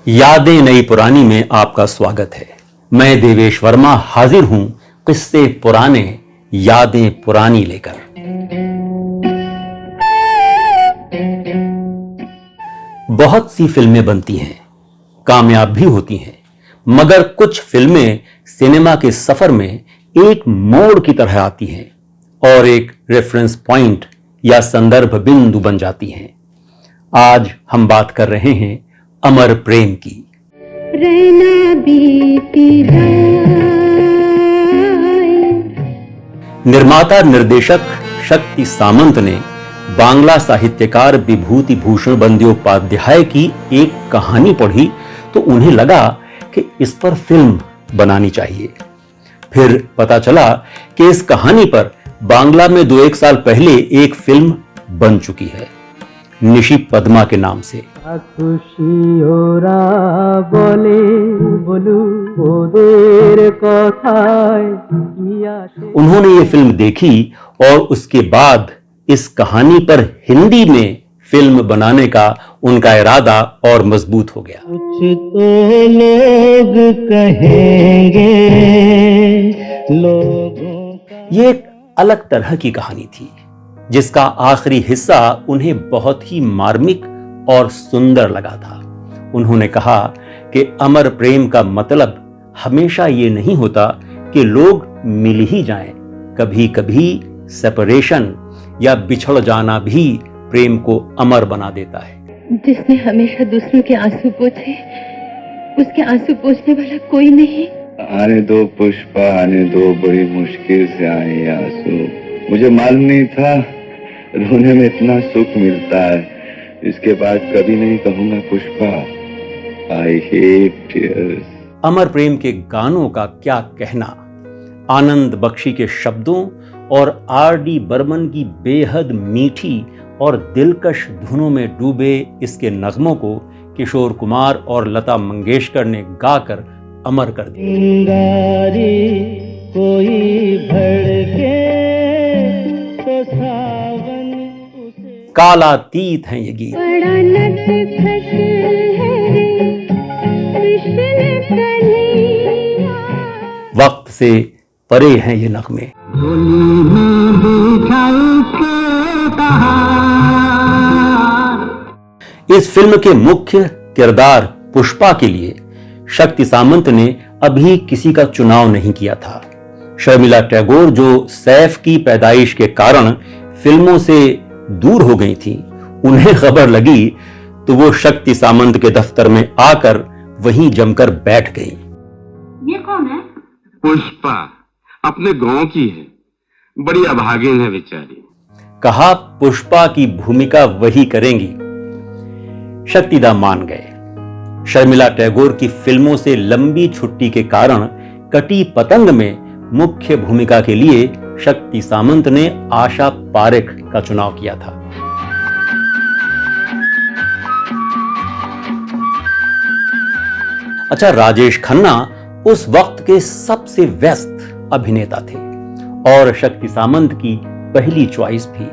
यादें नई पुरानी में आपका स्वागत है। मैं देवेश वर्मा हाजिर हूं किस्से पुराने यादें पुरानी लेकर। बहुत सी फिल्में बनती हैं, कामयाब भी होती हैं, मगर कुछ फिल्में सिनेमा के सफर में एक मोड़ की तरह आती हैं और एक रेफरेंस पॉइंट या संदर्भ बिंदु बन जाती हैं। आज हम बात कर रहे हैं अमर प्रेम की। निर्माता निर्देशक शक्ति सामंत ने बांग्ला साहित्यकार विभूति भूषण बंद्योपाध्याय की एक कहानी पढ़ी तो उन्हें लगा कि इस पर फिल्म बनानी चाहिए। फिर पता चला कि इस कहानी पर बांग्ला में 2-1 साल पहले एक फिल्म बन चुकी है, निशी पद्मा के नाम से। उन्होंने ये फिल्म देखी और उसके बाद इस कहानी पर हिंदी में फिल्म बनाने का उनका इरादा और मजबूत हो गया। कुछ तो लोग कहेंगे लोगों का। ये एक अलग तरह की कहानी थी जिसका आखिरी हिस्सा उन्हें बहुत ही मार्मिक और सुंदर लगा था। उन्होंने कहा कि अमर प्रेम का मतलब हमेशा ये नहीं होता कि लोग मिल ही जाएं, कभी कभी सेपरेशन या बिछड़ जाना भी प्रेम को अमर बना देता है। जिसने हमेशा दूसरों के आंसू पोंछे, उसके आंसू पोंछने वाला कोई नहीं। आने दो पुष्पा, आने दो, बड़ी मुश्किल से आए ये आंसू। मुझे मालूम नहीं था रोने में इतना सुख मिलता है। इसके बाद कभी नहीं कहूंगा पुष्पा, आई हेट टीयर्स। अमर प्रेम के गानों का क्या कहना। आनंद बख्शी के शब्दों और आर.डी. बर्मन की बेहद मीठी और दिलकश धुनों में डूबे इसके नगमों को किशोर कुमार और लता मंगेशकर ने गाकर अमर कर दिया। कोई भड़के तो सावन उसे। कालातीत हैं ये गीत। वक्त से परे हैं ये नगमे। इस फिल्म के मुख्य किरदार पुष्पा के लिए शक्ति सामंत ने अभी किसी का चुनाव नहीं किया था। शर्मिला टैगोर, जो सैफ की पैदाइश के कारण फिल्मों से दूर हो गई थी, उन्हें खबर लगी तो वो शक्ति सामंत के दफ्तर में आकर वहीं जमकर बैठ गई। ये कौन है? पुष्पा, अपने गांव की है, बड़ी अभागिन है बेचारी। कहा पुष्पा की भूमिका वही करेंगी। शक्तिदा मान गए। शर्मिला टैगोर की फिल्मों से लंबी छुट्टी के कारण कटी पतंग में मुख्य भूमिका के लिए शक्ति सामंत ने आशा पारेख का चुनाव किया था। अच्छा, राजेश खन्ना उस वक्त के सबसे व्यस्त अभिनेता थे और शक्ति सामंत की पहली चॉइस भी।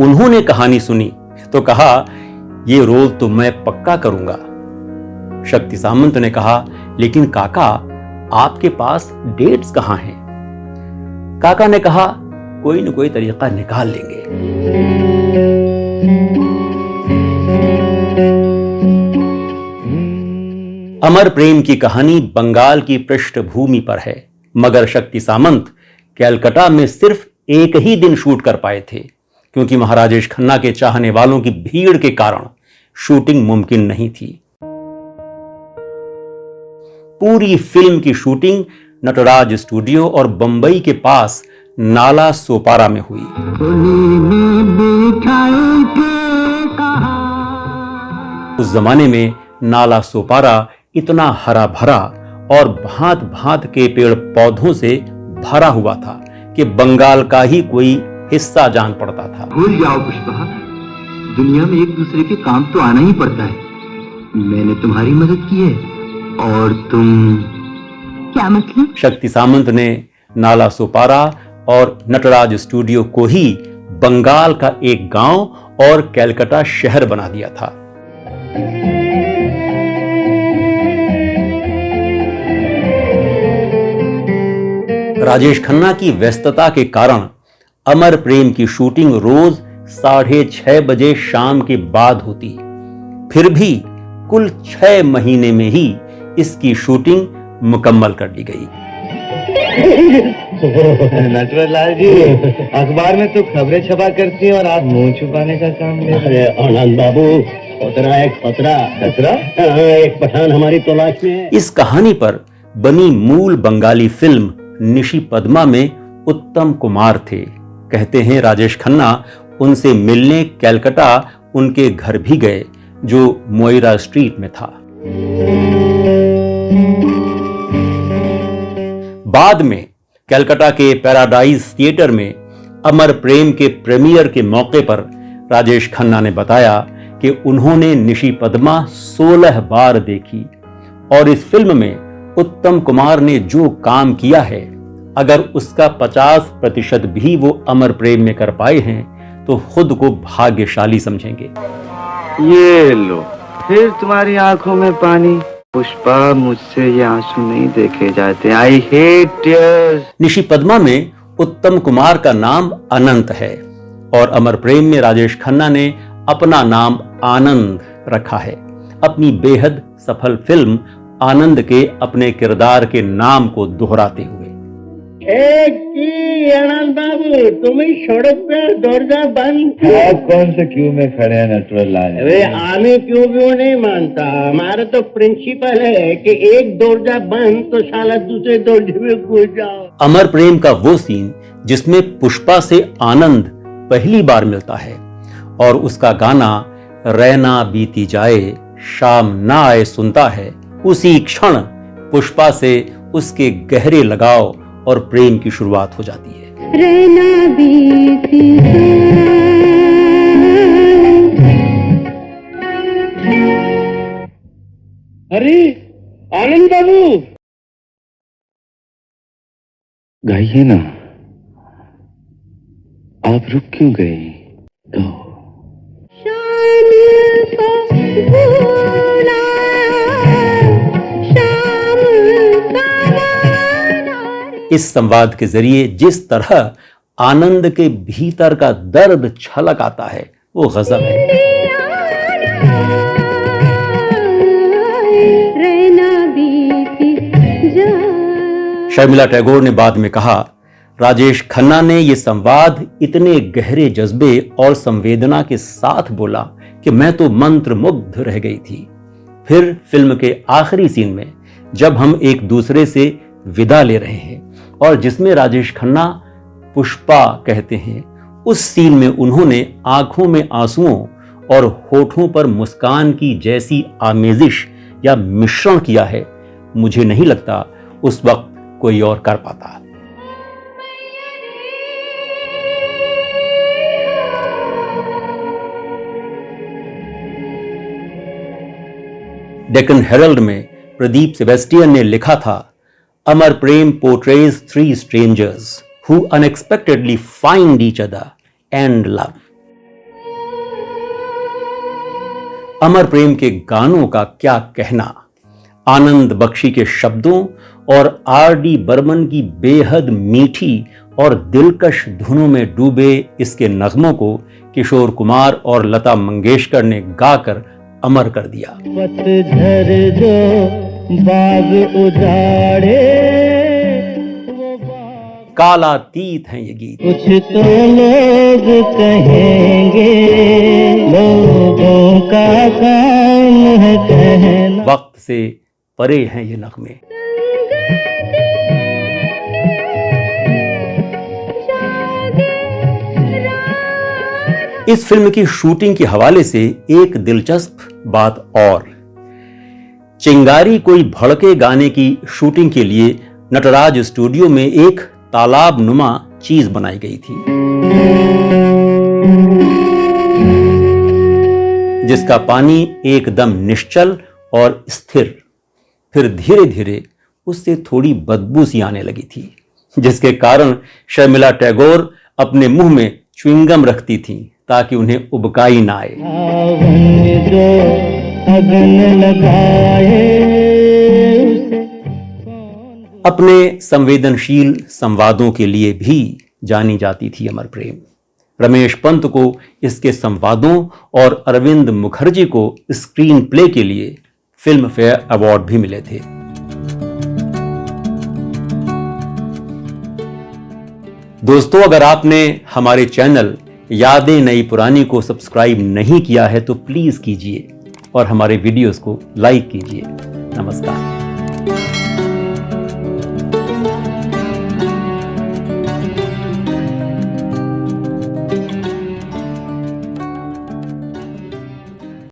उन्होंने कहानी सुनी तो कहा ये रोल तो मैं पक्का करूंगा। शक्ति सामंत ने कहा लेकिन काका, आपके पास डेट्स कहां हैं? काका ने कहा कोई न कोई तरीका निकाल लेंगे। अमर प्रेम की कहानी बंगाल की पृष्ठभूमि पर है, मगर शक्ति सामंत कैलकाटा में सिर्फ एक ही दिन शूट कर पाए थे क्योंकि महाराजेश खन्ना के चाहने वालों की भीड़ के कारण शूटिंग मुमकिन नहीं थी। पूरी फिल्म की शूटिंग नटराज स्टूडियो और बंबई के पास नाला सोपारा में हुई। उस जमाने में नाला सोपारा इतना हरा भरा और भांत भांत के पेड़ पौधों से भरा हुआ था कि बंगाल का ही कोई हिस्सा जान पड़ता था। भूल जाओ पुष्पा, दुनिया में एक दूसरे के काम तो आना ही पड़ता है। मैंने तुम्हारी मदद की है और तुम। क्या मतलब? शक्ति सामंत ने नाला सोपारा और नटराज स्टूडियो को ही बंगाल का एक गांव और कैलकाटा शहर बना दिया था। राजेश खन्ना की व्यस्तता के कारण अमर प्रेम की शूटिंग रोज 6:30 बजे शाम के बाद होती। फिर भी कुल 6 महीने में ही इसकी शूटिंग मुकम्मल कर ली गई। नटवरलाल जी, अखबार में तो खबरें छपा करती हैं और आप मुंह छुपाने का काम ले रहे हैं। आनंद बाबू, खतरा है खतरा। खतरा? एक पठान हमारी तलाश में है। इस कहानी पर बनी मूल बंगाली फिल्म निशी पद्मा में उत्तम कुमार थे। कहते हैं राजेश खन्ना उनसे मिलने कलकत्ता उनके घर भी गए, जो मोइरा स्ट्रीट में था। बाद में कलकत्ता के पैराडाइज थिएटर में अमर प्रेम के प्रीमियर के मौके पर राजेश खन्ना ने बताया कि उन्होंने निशी पद्मा 16 बार देखी और इस फिल्म में उत्तम कुमार ने जो काम किया है, अगर उसका 50% भी वो अमर प्रेम में कर पाए हैं तो खुद को भाग्यशाली समझेंगे। ये लो, फिर तुम्हारी आंखों में पानी। पुष्पा, मुझसे ये आंसू नहीं देखे जाते। I hate tears. Nishi Padma में उत्तम कुमार का नाम अनंत है और अमर प्रेम में राजेश खन्ना ने अपना नाम आनंद रखा है। अपनी बेहद सफल फिल्म आनंद के अपने किरदार के नाम को दोहराते हुए। आनंद बाबू, तुम ही सड़क पे दरजा बंद। आप कौन से क्यू में खड़े हैं नटवरलाल? अरे हमें क्यों नहीं मानता। हमारा तो प्रिंसिपल है कि एक दरजा बंद तो साला दूसरे दरजे में घुस जाओ। अमर प्रेम का वो सीन जिसमें पुष्पा से आनंद पहली बार मिलता है और उसका गाना रहना बीती जाए शाम ना आए सुनता है, उसी क्षण पुष्पा से उसके गहरे लगाव और प्रेम की शुरुआत हो जाती है। रहना बीती अरे आनंद बाबू, गाइए ना। आप रुक क्यों गए? शाम को भूला, शाम का इस संवाद के जरिए जिस तरह आनंद के भीतर का दर्द छलक आता है वो गजब है। रहना बीती जाए। शर्मिला टैगोर ने बाद में कहा, राजेश खन्ना ने ये संवाद इतने गहरे जज्बे और संवेदना के साथ बोला कि मैं तो मंत्रमुग्ध रह गई थी। फिर फिल्म के आखिरी सीन में जब हम एक दूसरे से विदा ले रहे हैं और जिसमें राजेश खन्ना पुष्पा कहते हैं, उस सीन में उन्होंने आंखों में आंसुओं और होठों पर मुस्कान की जैसी आमेजिश या मिश्रण किया है, मुझे नहीं लगता उस वक्त कोई और कर पाता। डेक्कन हेरल्ड में प्रदीप सेबेस्टियन ने लिखा था, अमर प्रेम portrays 3 strangers who unexpectedly find each other and love. अमर प्रेम के गानों का क्या कहना। आनंद बख्शी के शब्दों और R.D. बर्मन की बेहद मीठी और दिलकश धुनों में डूबे इसके नगमों को किशोर कुमार और लता मंगेशकर ने गाकर अमर कर दिया। पतझर जो बाग उजाड़े, वो बाग कालातीत हैं ये गीत। कुछ तो लोग कहेंगे, लोगों का काम है कहना। वक्त से परे हैं ये नगमे। इस फिल्म की शूटिंग के हवाले से एक दिलचस्प बात और, चिंगारी कोई भड़के गाने की शूटिंग के लिए नटराज स्टूडियो में एक तालाब नुमा चीज बनाई गई थी, जिसका पानी एकदम निश्चल और स्थिर, फिर धीरे धीरे उससे थोड़ी बदबू सी आने लगी थी, जिसके कारण शर्मिला टैगोर अपने मुंह में च्युइंगम रखती थीं ताकि उन्हें उबकाई ना आए। सावन जो अगन लगाए, उसे कौन अपने संवेदनशील संवादों के लिए भी जानी जाती थी अमर प्रेम। रमेश पंत को इसके संवादों और अरविंद मुखर्जी को स्क्रीन प्ले के लिए फिल्म फेयर अवार्ड भी मिले थे। दोस्तों, अगर आपने हमारे चैनल यादें नई पुरानी को सब्सक्राइब नहीं किया है तो प्लीज कीजिए और हमारे वीडियोस को लाइक कीजिए। नमस्कार।